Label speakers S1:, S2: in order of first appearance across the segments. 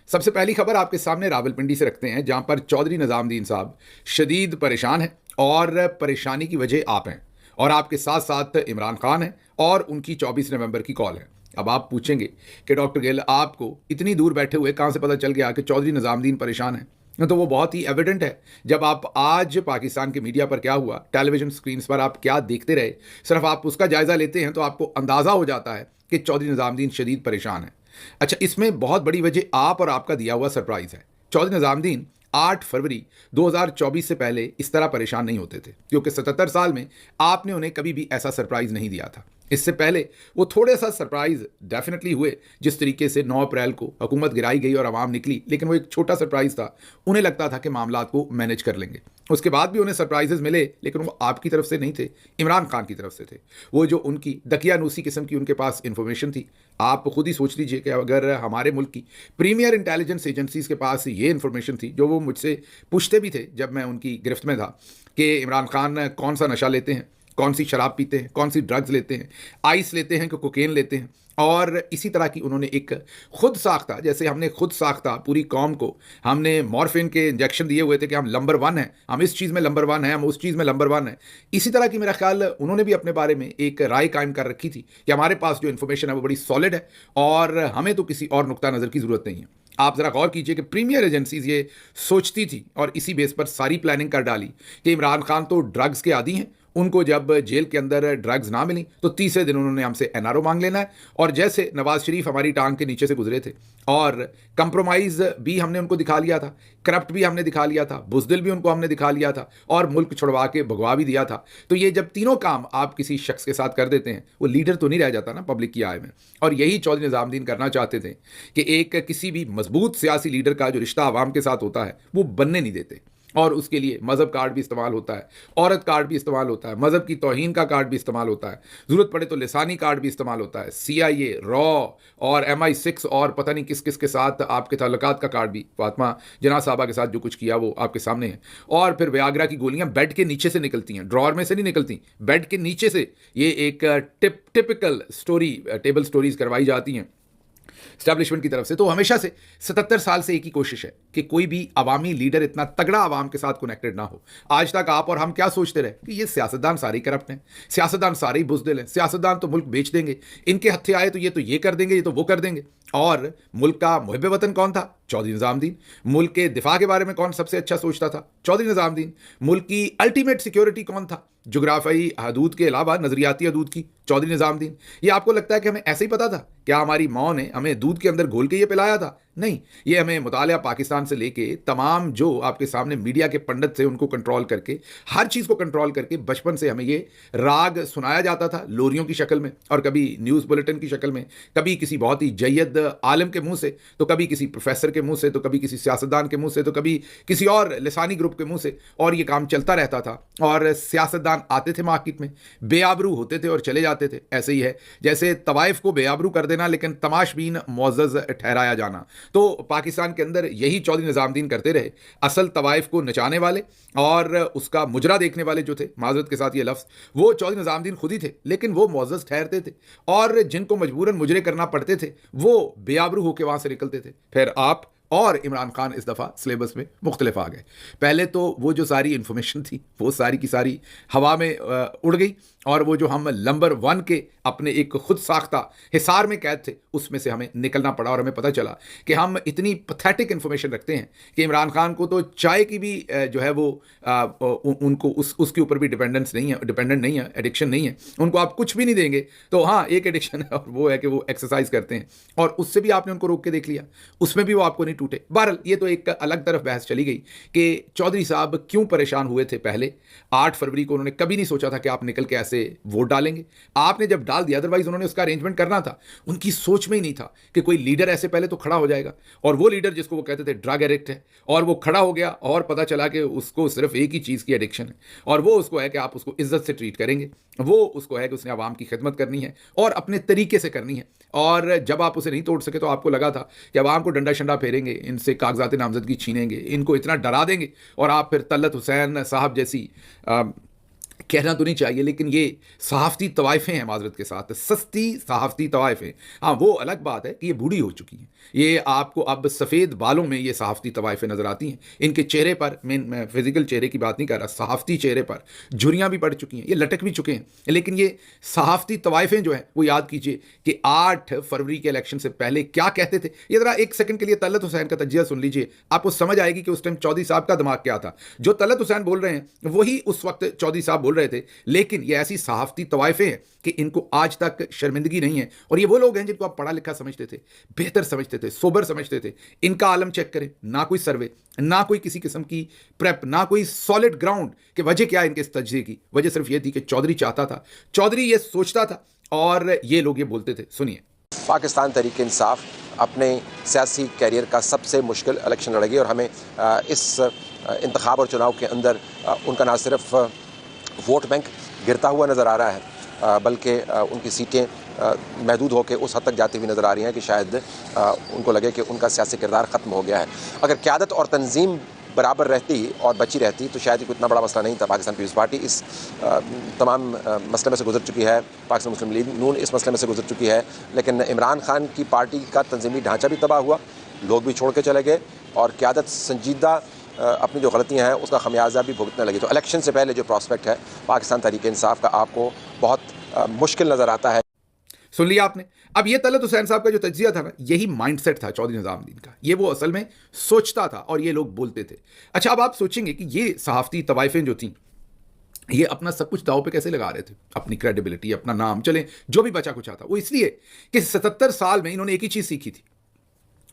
S1: सबसे पहली खबर आपके सामने रावलपिंडी से रखते हैं, जहां पर चौधरी निजामुद्दीन साहब शदीद परेशान हैं और परेशानी की वजह आप हैं और आपके साथ साथ इमरान खान है और उनकी 24 नवंबर की कॉल है। अब आप पूछेंगे कि डॉक्टर गिल, आपको इतनी दूर बैठे हुए कहां से पता चल गया कि चौधरी निजामुद्दीन परेशान है? तो वो बहुत ही एविडेंट है। जब आप आज पाकिस्तान के मीडिया पर क्या हुआ, टेलीविजन स्क्रीन पर आप क्या देखते रहे, सिर्फ आप उसका जायजा लेते हैं तो आपको अंदाजा हो जाता है कि चौधरी निजामुद्दीन शदीद परेशान है। अच्छा, इसमें बहुत बड़ी वजह आप और आपका दिया हुआ सरप्राइज है। चौधरी निजामुद्दीन 8 फरवरी 2024 से पहले इस तरह परेशान नहीं होते थे, क्योंकि 77 साल में आपने उन्हें कभी भी ऐसा सरप्राइज नहीं दिया था। इससे पहले वो थोड़े सा सरप्राइज डेफिनेटली हुए, जिस तरीके से 9 अप्रैल को हुकूमत गिराई गई और आवाम निकली, लेकिन वो एक छोटा सरप्राइज था। उन्हें लगता था कि मामला को मैनेज कर लेंगे। उसके बाद भी उन्हें सरप्राइजेस मिले, लेकिन वो आपकी तरफ से नहीं थे, इमरान खान की तरफ से थे। वो जो उनकी दकियानूसी किस्म की उनके पास इंफॉर्मेशन थी, आप खुद ही सोच लीजिए कि अगर हमारे मुल्क की प्रीमियर इंटेलिजेंस एजेंसीज के पास ये इंफॉर्मेशन थी, जो वो मुझसे पूछते भी थे जब मैं उनकी गिरफ्त में था, कि इमरान खान कौन सा नशा लेते हैं, कौन सी शराब पीते हैं, कौन सी ड्रग्स लेते हैं, आइस लेते हैं कि कोकेन लेते हैं, और इसी तरह की उन्होंने एक खुद साख्ता, जैसे हमने खुद साख्ता पूरी कौम को हमने मॉर्फिन के इंजेक्शन दिए हुए थे कि हम नंबर 1 हैं, हम इस चीज़ में नंबर 1 हैं, हम उस चीज़ में नंबर 1 हैं। इसी तरह की मेरा ख्याल उन्होंने भी अपने बारे में एक राय कायम कर रखी थी कि हमारे पास जो इन्फॉर्मेशन है वो बड़ी सॉलिड है और हमें तो किसी और नुक्ता नज़र की ज़रूरत नहीं है। आप ज़रा गौर कीजिए कि प्रीमियर एजेंसीज ये सोचती थी और इसी बेस पर सारी प्लानिंग कर डाली कि इमरान खान तो ड्रग्स के आदी हैं, उनको जब जेल के अंदर ड्रग्स ना मिली तो तीसरे दिन उन्होंने हमसे एनआरओ मांग लेना है। और जैसे नवाज शरीफ हमारी टांग के नीचे से गुजरे थे और कंप्रोमाइज़ भी हमने उनको दिखा लिया था, करप्ट भी हमने दिखा लिया था, बुजदिल भी उनको हमने दिखा लिया था और मुल्क छुड़वा के भगवा भी दिया था। तो ये जब तीनों काम आप किसी शख्स के साथ कर देते हैं, वो लीडर तो नहीं रह जाता ना पब्लिक की आय में। और यही चौधरी निजामुद्दीन करना चाहते थे कि एक किसी भी मजबूत सियासी लीडर का जो रिश्ता आवाम के साथ होता है वो बनने नहीं देते। और उसके लिए मज़हब कार्ड भी इस्तेमाल होता है, औरत कार्ड भी इस्तेमाल होता है, मज़हब की तौहीन का कार्ड भी इस्तेमाल होता है, ज़रूरत पड़े तो लिसानी कार्ड भी इस्तेमाल होता है, CIA, रॉ और MI6 और पता नहीं किस किस के साथ आपके ताल्लुकात का कार्ड भी। फातिमा जना साहबा के साथ जो कुछ किया वो आपके सामने है। और फिर वियाग्रा की गोलियां बेड के नीचे से निकलती हैं, ड्रॉर में से नहीं निकलती, बेड के नीचे से। ये एक टिपिकल स्टोरी, टेबल स्टोरीज करवाई जाती हैं स्टैब्लिशमेंट की तरफ से। तो हमेशा से 77 साल से एक ही कोशिश है कि कोई भी अवामी लीडर इतना तगड़ा अवाम के साथ कनेक्टेड ना हो। आज तक आप और हम क्या सोचते रहे कि ये सियासतदान सारे ही करप्ट हैं, सियासतदान सारे ही बुजदिल हैं, सियासतदान तो मुल्क बेच देंगे, इनके हत्थे आए तो ये कर देंगे, ये तो वो कर देंगे। और मुल्क का मुहिब वतन कौन था? चौधरी निजामुद्दीन। मुल्क के दिफा के बारे में कौन सबसे अच्छा सोचता था? चौधरी निजामुद्दीन। मुल्क की अल्टीमेट सिक्योरिटी कौन था जोग्राफियाई हदूद के अलावा, नजरियाती हदूद की? चौधरी निजामुद्दीन। ये आपको लगता है कि हमें ऐसे ही पता था? क्या हमारी माँ ने हमें दूध के अंदर घोल के ये पिलाया था? नहीं, ये हमें मुतालिया पाकिस्तान से लेके तमाम जो आपके सामने मीडिया के पंडित थे उनको कंट्रोल करके, हर चीज़ को कंट्रोल करके बचपन से हमें ये राग सुनाया जाता था, लोरियों की शक्ल में और कभी न्यूज़ बुलेटिन की शक्ल में, कभी किसी बहुत ही जय्यद आलिम के मुंह से, तो कभी किसी प्रोफेसर के मुंह से, तो कभी किसी सियासतदान के मुंह से, तो कभी किसी और लिसानी ग्रुप के मुंह से। और ये काम चलता रहता था और सियासतदान आते थे मार्केट में, बेआबरू होते थे और चले जाते थे। ऐसे ही है जैसे तवाइफ को बेआबरू कर देना लेकिन तमाशबीन मुअज़्ज़ज़ ठहराया जाना। तो पाकिस्तान के अंदर यही चौधरी निजामुद्दीन करते रहे। असल तवाइफ को नचाने वाले और उसका मुजरा देखने वाले जो थे, माजरत के साथ ये लफ्ज़, वो चौधरी निजामुद्दीन खुद ही थे, लेकिन वो मुअज़्ज़ज़ ठहरते थे और जिनको मजबूरन मुजरे करना पड़ते थे वो बेआबरू होकर वहाँ से निकलते थे। फिर आप और इमरान खान इस दफ़ा सिलेबस में मुख्तलिफ आ गए। पहले तो वो जो सारी इन्फॉर्मेशन थी वो सारी की सारी हवा में उड़ गई और वो जो हम नंबर 1 के अपने एक खुद साख्ता हिसार में कैद थे उसमें से हमें निकलना पड़ा और हमें पता चला कि हम इतनी पैथेटिक इन्फॉर्मेशन रखते हैं कि इमरान खान को तो चाय की भी जो है वो उनको उसके ऊपर भी डिपेंडेंट नहीं है, एडिक्शन नहीं है। उनको आप कुछ भी नहीं देंगे तो हाँ एक एडिक्शन है और वो है कि वो एक्सरसाइज करते हैं और उससे भी आपने उनको रोक के देख लिया, उसमें भी वो आपको नहीं टूटे। बहरहाल ये तो एक अलग तरफ बहस चली गई कि चौधरी साहब क्यों परेशान हुए थे। पहले 8 फरवरी को उन्होंने कभी नहीं सोचा था कि आप निकल के ऐसे वोट डालेंगे। आपने जब डाल दिया, अदरवाइज उन्होंने उसका अरेंजमेंट करना था। उनकी सोच में ही नहीं था कि कोई लीडर ऐसे पहले तो खड़ा हो जाएगा और वो लीडर जिसको वो कहते थे ड्रग एडिक्ट है और वो खड़ा हो गया और पता चला कि उसको सिर्फ एक ही चीज़ की एडिक्शन है और वो उसको है कि आप उसको इज्जत से ट्रीट करेंगे, वो उसको है कि उसने आवाम की खिदमत करनी है और अपने तरीके से करनी है। और जब आप उसे नहीं तोड़ सके तो आपको लगा था कि आवाम को डंडा शंडा फेरेंगे, इनसे कागजात नामजदगी छीनेंगे, इनको इतना डरा देंगे और आप फिर तलत हुसैन साहब जैसी कहना तो नहीं चाहिए, लेकिन ये सहाफ़ती तवाइफ़ें हैं, माज़रत के साथ सस्ती सहाफ़ती तवाइफ़ें। हाँ, वो अलग बात है कि ये बूढ़ी हो चुकी हैं। ये आपको अब सफ़ेद बालों में ये सहाफ़ती तवाइफ़ें नज़र आती हैं। इनके चेहरे पर, मैं फ़िज़िकल चेहरे की बात नहीं कर रहा, सहाफ़ती चेहरे पर झुर्रियाँ भी पड़ चुकी हैं, ये लटक भी चुके हैं। लेकिन ये सहाफ़ती तवाइफ़ें जो हैं, वो याद कीजिए कि 8 फरवरी के इलेक्शन से पहले क्या कहते थे। ये ज़रा एक सेकंड के लिए तलत हुसैन का तजिया सुन लीजिए, आपको समझ आएगी कि उस टाइम चौधरी साहब का दिमाग क्या था। जो तलत हुसैन बोल रहे हैं वही उस वक्त चौधरी साहब बोल रहे थे। लेकिन ये ऐसी सहाफ़ती तवाइफ़ें हैं कि इनको आज तक शर्मिंदगी नहीं है। और ये वो लोग हैं जिनको आप पढ़ा लिखा समझते थे, बेहतर समझते थे, सोबर समझते थे। इनका आलम चेक करें, ना कोई सर्वे, ना कोई किसी किस्म की प्रेप, ना कोई सॉलिड ग्राउंड कि वजह क्या है इनके इस तज्ज़िये की। वजह सिर्फ ये थी कि चौधरी चाहता था, चौधरी ये सोचता था, और ये लोग ये बोलते थे। सुनिए।
S2: पाकिस्तान तहरीक इंसाफ अपने सियासी कैरियर का सबसे मुश्किल इलेक्शन लड़ेगी और हमें इस इंतखाब और चुनाव के अंदर उनका ना सिर्फ वोट बैंक गिरता हुआ नज़र आ रहा है, बल्कि उनकी सीटें महदूद होकर उस हद तक जाती हुई नज़र आ रही हैं कि शायद उनको लगे कि उनका सियासी किरदार ख़त्म हो गया है। अगर क़यादत और तंजीम बराबर रहती और बची रहती तो शायद कोई इतना बड़ा मसला नहीं था। पाकिस्तान पीपल्स पार्टी इस तमाम मसले में से गुजर चुकी है, पाकिस्तान मुस्लिम लीग नून इस मसले में से गुजर चुकी है, लेकिन इमरान खान की पार्टी का तंजीमी ढांचा भी तबाह हुआ, लोग भी छोड़ के चले गए और क़यादत संजीदा अपनी जो गलतियां हैं उसका खमियाजा भी भुगतने लगी। तो इलेक्शन से पहले जो प्रॉस्पेक्ट है पाकिस्तान तहरीक इंसाफ का आपको बहुत मुश्किल नज़र आता है।
S1: सुन लिया आपने। अब ये तलत हुसैन साहब का जो तज्जिया था ना, यही माइंडसेट था चौधरी निज़ामुद्दीन का। ये वो असल में सोचता था और ये लोग बोलते थे। अच्छा, अब आप सोचेंगे कि ये सहाफ़ती तवाइफ़ें जो थीं, ये अपना सब कुछ दाव पे कैसे लगा रहे थे, अपनी क्रेडिबिलिटी, अपना नाम, चले जो भी बचा कुछ आता, वो इसलिए कि 77 साल में इन्होंने एक ही चीज़ सीखी थी,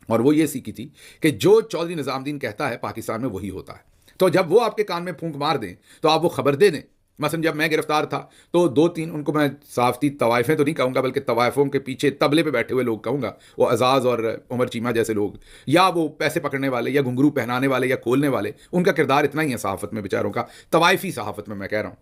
S1: और वो ये सीखी थी कि जो चौधरी निज़ामुद्दीन कहता है पाकिस्तान में वही होता है। तो जब वो आपके कान में फूंक मार दें तो आप वो खबर दे दें। मसलन जब मैं गिरफ्तार था तो 2-3 उनको मैं सहाफ़ती तवाइफ़ें तो नहीं कहूँगा, बल्कि तवाइफ़ों के पीछे तबले पे बैठे हुए लोग कहूँगा, वो अज़ाज़ और उमर चीमा जैसे लोग, या वो पैसे पकड़ने वाले, या घुंघरू पहनाने वाले, या खोलने वाले, उनका किरदार इतना ही है सहाफ़त में बेचारों का, तवाइफ़ी सहाफ़त में मैं कह रहा हूँ।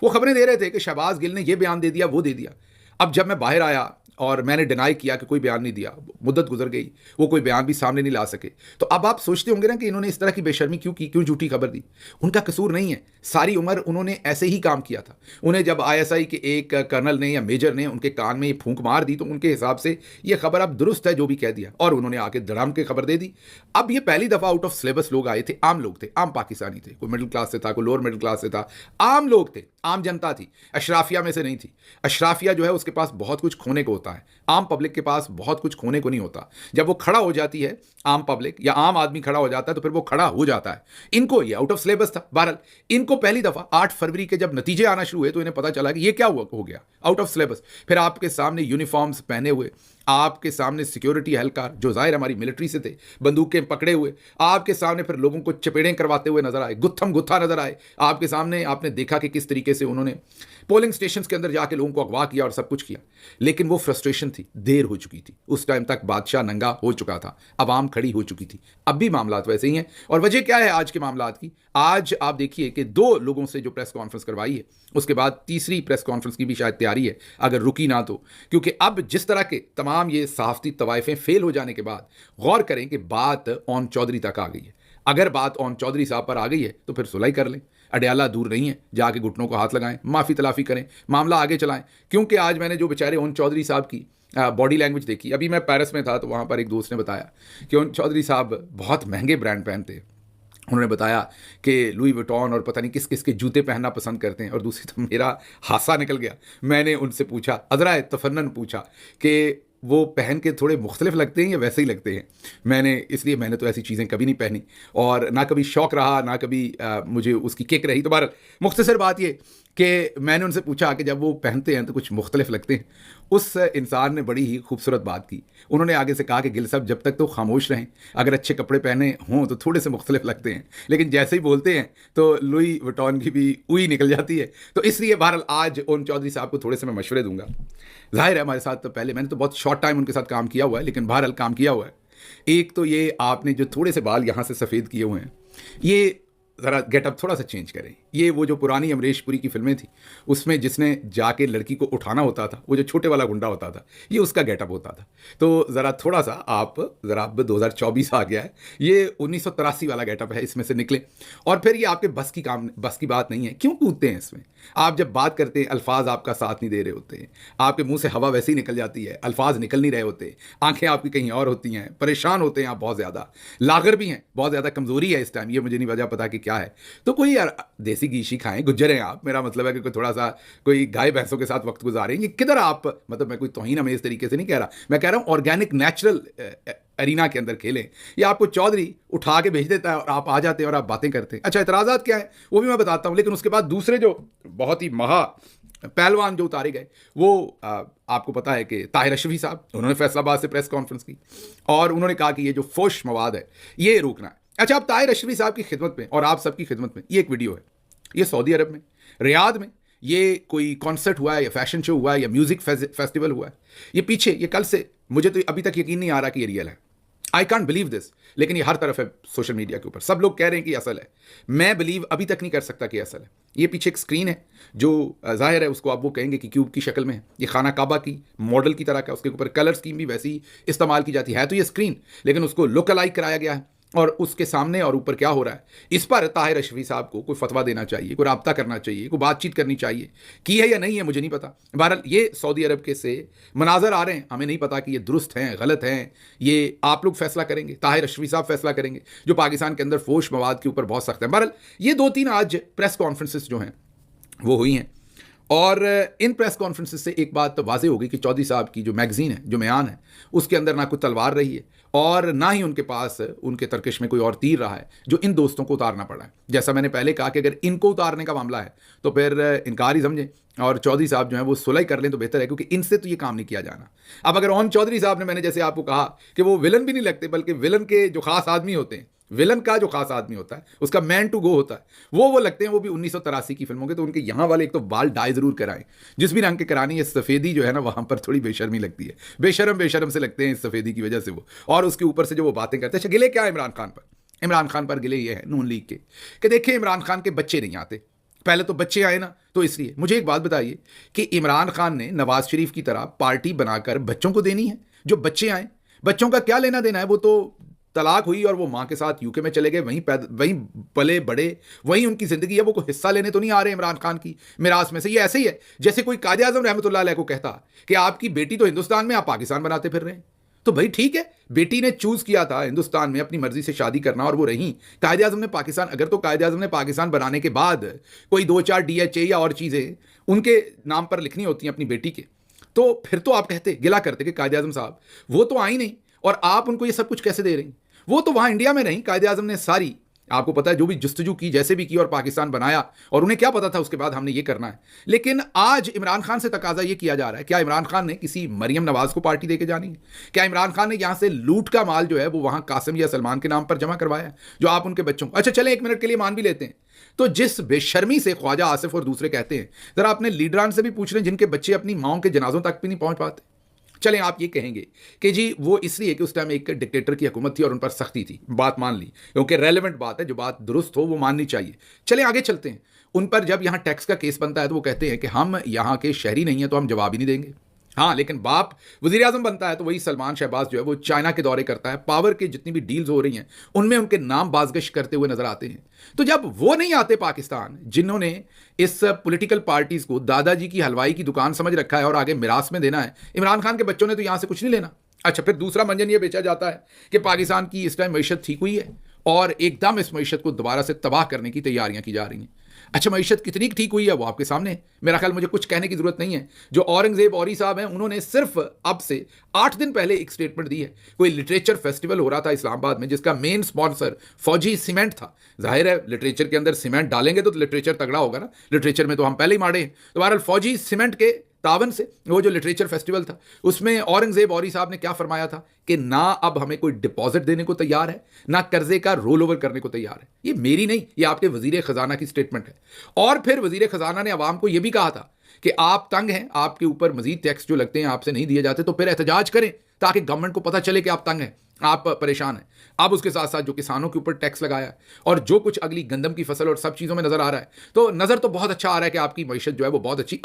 S1: वो खबरें दे रहे थे कि शहबाज गिल ने ये बयान दे दिया, वो दे दिया। अब जब मैं बाहर आया और मैंने डिनाई किया कि कोई बयान नहीं दिया, मुद्दत गुजर गई, वो कोई बयान भी सामने नहीं ला सके, तो अब आप सोचते होंगे ना कि इन्होंने इस तरह की बेशर्मी क्यों की, क्यों झूठी खबर दी। उनका कसूर नहीं है, सारी उम्र उन्होंने ऐसे ही काम किया था। उन्हें जब ISI के एक कर्नल ने या मेजर ने उनके कान में ये फूंक मार दी तो उनके हिसाब से ये खबर अब दुरुस्त है जो भी कह दिया, और उन्होंने आके धड़ाम के खबर दे दी। अब ये पहली दफ़ा आउट ऑफ सिलेबस लोग आए थे, आम लोग थे, आम पाकिस्तानी थे, कोई मिडिल क्लास से था, कोई लोअर मिडिल क्लास से था, आम लोग थे, आम जनता थी, अशराफिया में से नहीं थी। अशराफिया जो है उसके पास बहुत कुछ खोने को होता है, आम पब्लिक के पास बहुत कुछ खोने को नहीं होता। जब वो खड़ा हो जाती है, आम पब्लिक या आम आदमी खड़ा हो जाता है, तो फिर वो खड़ा हो जाता है। इनको ये आउट ऑफ सिलेबस था। बहरहाल इनको पहली दफ़ा 8 फरवरी के जब नतीजे आना शुरू हुए तो इन्हें पता चला कि ये क्या हुआ, हो गया आउट ऑफ सिलेबस। फिर आपके सामने यूनिफॉर्म्स पहने हुए, आपके सामने सिक्योरिटी एहलकार जो ज़ाहिर हमारी मिलिट्री से थे, बंदूकें पकड़े हुए, आपके सामने फिर लोगों को चपेड़ें करवाते हुए नजर आए, गुत्थम गुत्था नजर आए आपके सामने। आपने देखा कि किस तरीके से उन्होंने पोलिंग स्टेशन के अंदर जाके लोगों को अगवा किया और सब कुछ किया। लेकिन वो फ्रस्ट्रेशन थी, देर हो चुकी थी। उस टाइम तक बादशाह नंगा हो चुका था, अवाम खड़ी हो चुकी थी। अब भी मामलात वैसे ही हैं। और वजह क्या है आज के मामलात की? आज आप देखिए कि 2 लोगों से जो प्रेस कॉन्फ्रेंस करवाई है, उसके बाद तीसरी प्रेस कॉन्फ्रेंस की भी शायद तैयारी है, अगर रुकी ना तो। क्योंकि अब जिस तरह के तमाम ये सहाफ़ती तवाइफ़ें फेल हो जाने के बाद गौर करें कि बात ऑन चौधरी तक आ गई है। अगर बात ऑन चौधरी साहब पर आ गई है तो फिर सुलह कर लें, अडयाला दूर नहीं है, जाके घुटनों को हाथ लगाएं, माफ़ी तलाफ़ी करें, मामला आगे चलाएं। क्योंकि आज मैंने जो बेचारे ओन चौधरी साहब की बॉडी लैंग्वेज देखी, अभी मैं पेरिस में था तो वहाँ पर एक दोस्त ने बताया कि ओन चौधरी साहब बहुत महंगे ब्रांड पहनते हैं। उन्होंने बताया कि लुई विटॉन और पता नहीं किस किस के जूते पहनना पसंद करते हैं। और दूसरी तो मेरा हासा निकल गया। मैंने उनसे पूछा, अज़रा तफन्नन पूछा कि वो पहन के थोड़े मुख्तलिफ लगते हैं या वैसे ही लगते हैं। मैंने तो ऐसी चीज़ें कभी नहीं पहनी और ना कभी शौक़ रहा, ना कभी मुझे उसकी किक रही। तो बहरहाल मुख्तसर बात ये कि मैंने उनसे पूछा कि जब वो पहनते हैं तो कुछ मुख्तलिफ लगते हैं। उस इंसान ने बड़ी ही खूबसूरत बात की। उन्होंने आगे से कहा कि गिल साहब जब तक तो खामोश रहें, अगर अच्छे कपड़े पहने हों तो थोड़े से मुख्तलिफ लगते हैं, लेकिन जैसे ही बोलते हैं तो लुई विटॉन की भी उई निकल जाती है। तो इसलिए बहरहाल आज ओन चौधरी साहब को थोड़े से मैं मशवरे दूंगा। जाहिर है हमारे साथ तो पहले मैंने तो बहुत शॉर्ट टाइम उनके साथ काम किया हुआ है, लेकिन बहरहाल काम किया हुआ है। एक तो ये आपने जो थोड़े से बाल यहाँ से सफ़ेद किए हुए हैं, ये ज़रा गेटअप थोड़ा सा चेंज करें। ये वो जो पुरानी अमरीश पुरी की फिल्में थी उसमें जिसने जाके लड़की को उठाना होता था, वो जो छोटे वाला गुंडा होता था, ये उसका गेटअप होता था। तो ज़रा थोड़ा सा आप ज़रा अब 2024 आ गया है, ये 1983 वाला गेटअप है, इसमें से निकले। और फिर ये आपके बस की बात नहीं है, क्यों कूदते हैं इसमें? आप जब बात करते हैं अल्फाज आपका साथ नहीं दे रहे होते हैं, आपके मुंह से हवा वैसे ही निकल जाती है, अल्फाज निकल नहीं रहे होते, आंखें आपकी कहीं और होती हैं, परेशान होते हैं आप बहुत ज़्यादा, लागर भी हैं, बहुत ज़्यादा कमज़ोरी है इस टाइम, ये मुझे नहीं वजह पता कि क्या है। तो कोई यार देसी घीशी खाएं, गुज्जर हैं आप, मेरा मतलब है कि कोई थोड़ा सा कोई गाय भैंसों के साथ वक्त गुजारें। ये किधर आप, मतलब मैं कोई तौहीन हमें इस तरीके से नहीं कह रहा, मैं कह रहा हूँ ऑर्गेनिक नेचुरल अरीना के अंदर खेलें। या आपको चौधरी उठा के भेज देता है और आप आ जाते हैं और आप बातें करते हैं। अच्छा, इतराज़ात क्या है वो भी मैं बताता हूँ, लेकिन उसके बाद दूसरे जो बहुत ही महा पहलवान जो उतारे गए वो आपको पता है कि ताहिर अशरफी साहब, उन्होंने फैसलाबाद से प्रेस कॉन्फ्रेंस की और उन्होंने कहा कि ये जो फोश मवाद है ये रोकना है। अच्छा, अब ताहिर अशरफी साहब की खिदमत में और आप सबकी खिदमत में ये एक वीडियो है, ये सऊदी अरब में रियाद में ये कोई कॉन्सर्ट हुआ है या फैशन शो हुआ है या म्यूजिक फेस्टिवल हुआ है, ये पीछे ये कल से, मुझे तो अभी तक यकीन नहीं आ रहा कि ये रियल है, आई कांट बिलीव दिस, लेकिन ये हर तरफ है सोशल मीडिया के ऊपर, सब लोग कह रहे हैं कि असल है। मैं बिलीव अभी तक नहीं कर सकता कि असल है। ये पीछे एक स्क्रीन है जो जाहिर है उसको आप वो कहेंगे कि क्यूब की शक्ल में है, ये खाना काबा की मॉडल की तरह का, उसके ऊपर कलर स्कीम भी वैसी इस्तेमाल की जाती है तो ये स्क्रीन, लेकिन उसको लुक अलाइक कराया गया है। और उसके सामने और ऊपर क्या हो रहा है, इस पर ताहिर अशरफी साहब को कोई फतवा देना चाहिए, कोई राब्ता करना चाहिए, कोई बातचीत करनी चाहिए, की है या नहीं है मुझे नहीं पता। बहरहाल ये सऊदी अरब के से मनाजर आ रहे हैं, हमें नहीं पता कि ये दुरुस्त हैं गलत हैं, ये आप लोग फैसला करेंगे, ताहिर अशरफी साहब फैसला करेंगे जो पाकिस्तान के अंदर फोश मवाद के ऊपर बहुत सख्त है। बहरहाल ये 2-3 आज प्रेस कॉन्फ्रेंसेस जो हैं वो हुई हैं और इन प्रेस कॉन्फ्रेंसेस से एक बात तो वाज़ेह हो गई कि चौधरी साहब की जो मैगज़ीन है, जो बयान है, उसके अंदर ना कोई तलवार रही है और ना ही उनके पास उनके तरकश में कोई और तीर रहा है जो इन दोस्तों को उतारना पड़ा है। जैसा मैंने पहले कहा कि अगर इनको उतारने का मामला है तो फिर इनकार ही समझें और चौधरी साहब जो है वो सुलह कर लें तो बेहतर है, क्योंकि इनसे तो ये काम नहीं किया जाना। अब अगर ओन चौधरी साहब ने, मैंने जैसे आपको कहा कि वो विलन भी नहीं लगते, बल्कि विलन के जो खास आदमी होते हैं, विलन का जो खास आदमी होता है उसका मैन टू गो होता है, वो लगते हैं, वो भी 1983 की फिल्मों के। तो उनके यहाँ वाले एक तो बाल डाई जरूर कराएं, जिस भी रंग के करानी है, सफ़ेदी जो है ना वहाँ पर थोड़ी बेशर्मी लगती है, बेशरम से लगते हैं इस सफ़ेदी की वजह से वो, और उसके ऊपर से जो वो बातें करते हैं। अच्छा, गिले क्या है इमरान खान पर? इमरान खान पर गिले ये है नून लीग के कि देखिए इमरान खान के बच्चे नहीं आते, पहले तो बच्चे आए ना, तो इसलिए मुझे एक बात बताइए कि इमरान खान ने नवाज शरीफ की तरह पार्टी बनाकर बच्चों को देनी है? जो बच्चे आए, बच्चों का क्या लेना देना है? वो तो तलाक हुई और वो माँ के साथ यूके में चले गए, वहीं पले बड़े, वहीं उनकी ज़िंदगी है, वो कोई हिस्सा लेने तो नहीं आ रहे इमरान खान की मिरास में से। ये ऐसे ही है जैसे कोई कायदे आज़म रहमतुल्लाह अलैह को कहता कि आपकी बेटी तो हिंदुस्तान में, आप पाकिस्तान बनाते फिर रहे हैं। तो भाई ठीक है, बेटी ने चूज़ किया था हिंदुस्तान में अपनी मर्जी से शादी करना और वो रही, कायदे आज़म ने पाकिस्तान, अगर तो कायदे आज़म ने पाकिस्तान बनाने के बाद कोई 2-4 DHA या और चीज़ें उनके नाम पर लिखनी होती हैं अपनी बेटी के, तो फिर तो आप कहते, गिला करते कि कायदे आज़म साहब वो तो आई नहीं और आप उनको ये सब कुछ कैसे दे रही? वो तो वहाँ इंडिया में रहीं, कायदे आज़म ने सारी, आपको पता है जो भी जुस्तजू की, जैसे भी की और पाकिस्तान बनाया, और उन्हें क्या पता था उसके बाद हमने ये करना है। लेकिन आज इमरान खान से तकाजा ये किया जा रहा है, क्या इमरान खान ने किसी मरियम नवाज को पार्टी देके जानी है? क्या इमरान खान ने यहाँ से लूट का माल जो है वो वहाँ कासिम या सलमान के नाम पर जमा करवाया है, जो आप उनके बच्चों को, अच्छा चलें एक मिनट के लिए मान भी लेते हैं, तो जिस बेशर्मी से ख्वाजा आसिफ और दूसरे कहते हैं, जरा अपने लीडरान से भी पूछ लें जिनके बच्चे अपनी माओं के जनाजों तक भी नहीं पहुँच पाते। चलें आप ये कहेंगे कि जी वो इसलिए कि उस टाइम एक डिक्टेटर की हुकूमत थी और उन पर सख्ती थी, बात मान ली, क्योंकि रेलेवेंट बात है, जो बात दुरुस्त हो वो माननी चाहिए। चलें आगे चलते हैं। उन पर जब यहाँ टैक्स का केस बनता है तो वो कहते हैं कि हम यहाँ के शहरी नहीं हैं तो हम जवाब ही नहीं देंगे। हाँ, लेकिन बाप वज़ीर आज़म बनता है तो वही सलमान शहबाज जो है वो चाइना के दौरे करता है, पावर के जितनी भी डील्स हो रही हैं उनमें उनके नाम बाज़गश करते हुए नजर आते हैं। तो जब वो नहीं आते पाकिस्तान, जिन्होंने इस पॉलिटिकल पार्टीज़ को दादाजी की हलवाई की दुकान समझ रखा है और आगे मिरास में देना है, इमरान खान के बच्चों ने तो यहाँ से कुछ नहीं लेना। अच्छा, फिर दूसरा मंजन ये बेचा जाता है कि पाकिस्तान की इस टाइम मईशत ठीक हुई है और एकदम इस मईशत को दोबारा से तबाह करने की तैयारियां की जा रही हैं। अच्छा, मईशत कितनी ठीक हुई है वो आपके सामने है, मेरा ख्याल मुझे कुछ कहने की जरूरत नहीं है। जो औरंगजेब औरी साहब हैं उन्होंने सिर्फ अब से 8 दिन पहले एक स्टेटमेंट दी है। कोई लिटरेचर फेस्टिवल हो रहा था इस्लामाबाद में जिसका मेन स्पॉन्सर फौजी सीमेंट था। जाहिर है लिटरेचर के अंदर सीमेंट डालेंगे तो लिटरेचर तगड़ा होगा ना, लिटरेचर में तो हम पहले ही मारे हैं। तो बहरहाल फौजी सीमेंट के तावन से वो जो लिटरेचर फेस्टिवल था उसमें औरंगजेब औरी साहब ने क्या फरमाया था कि ना अब हमें कोई डिपॉजिट देने को तैयार है, ना कर्जे का रोल ओवर करने को तैयार है। ये मेरी नहीं, ये आपके वजीर खजाना की स्टेटमेंट है। और फिर वजीर खजाना ने अवाम को यह भी कहा था कि आप तंग हैं, आपके ऊपर मजीद टैक्स जो लगते हैं आपसे नहीं दिए जाते, तो फिर एहतजाज करें ताकि गवर्नमेंट को पता चले कि आप तंग हैं, आप परेशान हैं। अब उसके साथ साथ जो किसानों के ऊपर टैक्स लगाया है और जो कुछ अगली गंदम की फसल और सब चीज़ों में नज़र आ रहा है, तो नज़र तो बहुत अच्छा आ रहा है कि आपकी मईशत जो है वो बहुत अच्छी।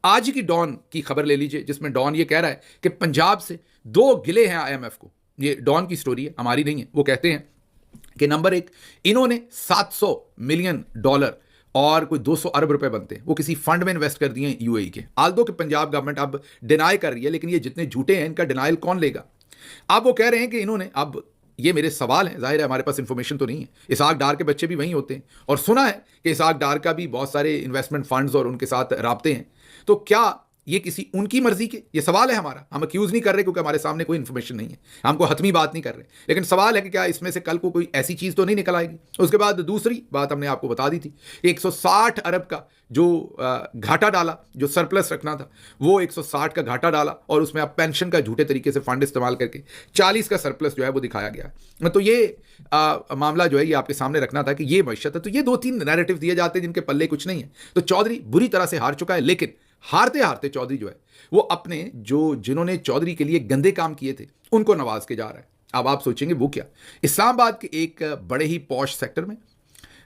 S1: आज की डॉन की खबर ले लीजिए, जिसमें डॉन ये कह रहा है कि पंजाब से 2 गिले हैं IMF को। ये डॉन की स्टोरी है, हमारी नहीं है। वो कहते हैं कि नंबर 1, इन्होंने $700 मिलियन और कोई 200 अरब रुपए बनते हैं वो किसी फंड में इन्वेस्ट कर दिए UAE के। आल्दो कि पंजाब गवर्नमेंट अब डिनाई कर रही है, लेकिन ये जितने झूठे हैं इनका डिनाइल कौन लेगा। अब वो कह रहे हैं कि इन्होंने, अब ये मेरे सवाल हैं, जाहिर है हमारे पास इंफॉर्मेशन तो नहीं है, इसहाक डार के बच्चे भी वहीं होते हैं और सुना है कि इसहाक डार का भी बहुत सारे इन्वेस्टमेंट फंड्स और उनके साथ राब्ते हैं, तो क्या ये किसी उनकी मर्जी के, ये सवाल है हमारा। हम अक्यूज नहीं कर रहे क्योंकि हमारे सामने कोई इन्फॉर्मेशन नहीं है, हमको हतमी बात नहीं कर रहे, लेकिन सवाल है कि क्या इसमें से कल को कोई ऐसी चीज़ तो नहीं निकल आएगी। उसके बाद दूसरी बात हमने आपको बता दी थी, 160 अरब का जो घाटा डाला, जो सरप्लस रखना था वो 160 का घाटा डाला और उसमें अब पेंशन का झूठे तरीके से फंड इस्तेमाल करके 40 का सरप्लस जो है वो दिखाया गया। तो ये मामला जो है ये आपके सामने रखना था कि ये मईशत है। तो ये 2-3 नैरेटिव दिए जाते हैं जिनके पल्ले कुछ नहीं है। तो चौधरी बुरी तरह से हार चुका है, लेकिन हारते हारते चौधरी जो है वो अपने जिन्होंने चौधरी के लिए गंदे काम किए थे उनको नवाज के जा रहा है। अब आप सोचेंगे वो क्या। इस्लामाबाद के एक बड़े ही पॉश सेक्टर में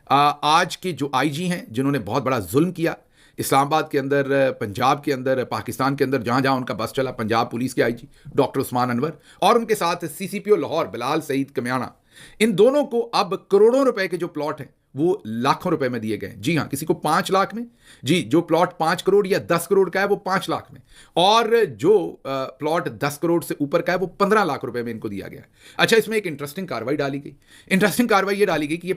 S1: आज के जो IG हैं जिन्होंने बहुत बड़ा जुल्म किया इस्लामाबाद के अंदर, पंजाब के अंदर, पाकिस्तान के अंदर, जहाँ जहाँ उनका बस चला, पंजाब पुलिस के IG डॉक्टर उस्मान अनवर और उनके साथ CCPO लाहौर बिलाल सईद कमियाना, इन दोनों को अब करोड़ों रुपए के जो प्लॉट हैं वो लाखों रुपए में दिए गए। जी हाँ, किसी को 5 लाख में, जी जो प्लॉट 5 करोड़ या 10 करोड़ का है वो 5 लाख में, और जो प्लॉट 10 करोड़ से ऊपर का है वो 15 लाख रुपए में इनको दिया गया। अच्छा, इसमें एक इंटरेस्टिंग कार्रवाई डाली गई। इंटरेस्टिंग कार्रवाई ये डाली गई कि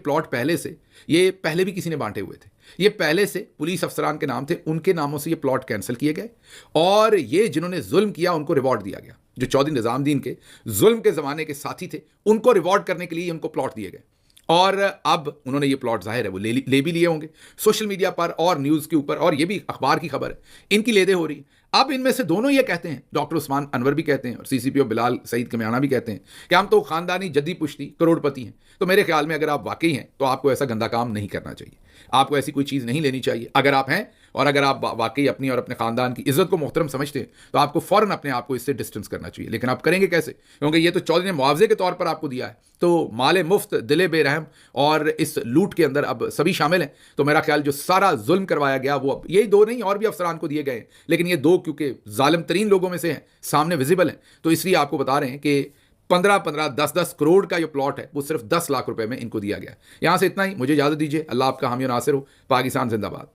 S1: ये पहले भी किसी ने बांटे हुए थे, ये पहले से पुलिस अफसरान के नाम थे, उनके नामों से ये प्लॉट कैंसिल किए गए और ये जिन्होंने जुल्म किया उनको रिवॉर्ड दिया गया। जो चौधरी निजामुद्दीन के जुल्म के जमाने के साथी थे उनको रिवॉर्ड करने के लिए उनको प्लॉट दिए गए और अब उन्होंने ये प्लॉट, जाहिर है वो ले भी लिए होंगे सोशल मीडिया पर और न्यूज़ के ऊपर, और ये भी अखबार की खबर है, इनकी लेदे हो रही है। अब इनमें से दोनों ये कहते हैं, डॉक्टर उस्मान अनवर भी कहते हैं और CCPO बिलाल सईद कमियाना भी कहते हैं कि हम तो खानदानी जद्दी पुश्ती करोड़पति हैं। तो मेरे ख्याल में अगर आप वाकई हैं तो आपको ऐसा गंदा काम नहीं करना चाहिए, आपको ऐसी कोई चीज़ नहीं लेनी चाहिए। अगर आप हैं और अगर आप वाकई अपनी और अपने खानदान की इज्जत को मोहतरम समझते हैं तो आपको फ़ौरन अपने आप को इससे डिस्टेंस करना चाहिए। लेकिन आप करेंगे कैसे, क्योंकि ये तो चौधरी ने मुआवजे के तौर पर आपको दिया है, तो माले मुफ्त दिले बेरहम और इस लूट के अंदर अब सभी शामिल हैं। तो मेरा ख्याल जो सारा जुल्म करवाया गया वो अब यही 2 नहीं और भी अफसरान को दिए गए, लेकिन ये 2 क्योंकि जालिम तरीन लोगों में से हैं, सामने विजिबल हैं, तो इसलिए आपको बता रहे हैं कि 15-15, 10-10 करोड़ का जो प्लॉट है वो सिर्फ 10 लाख रुपए में इनको दिया गया। यहां से इतना ही, मुझे इजाजत दीजिए। अल्लाह आपका हामी और नासिर हो। पाकिस्तान जिंदाबाद।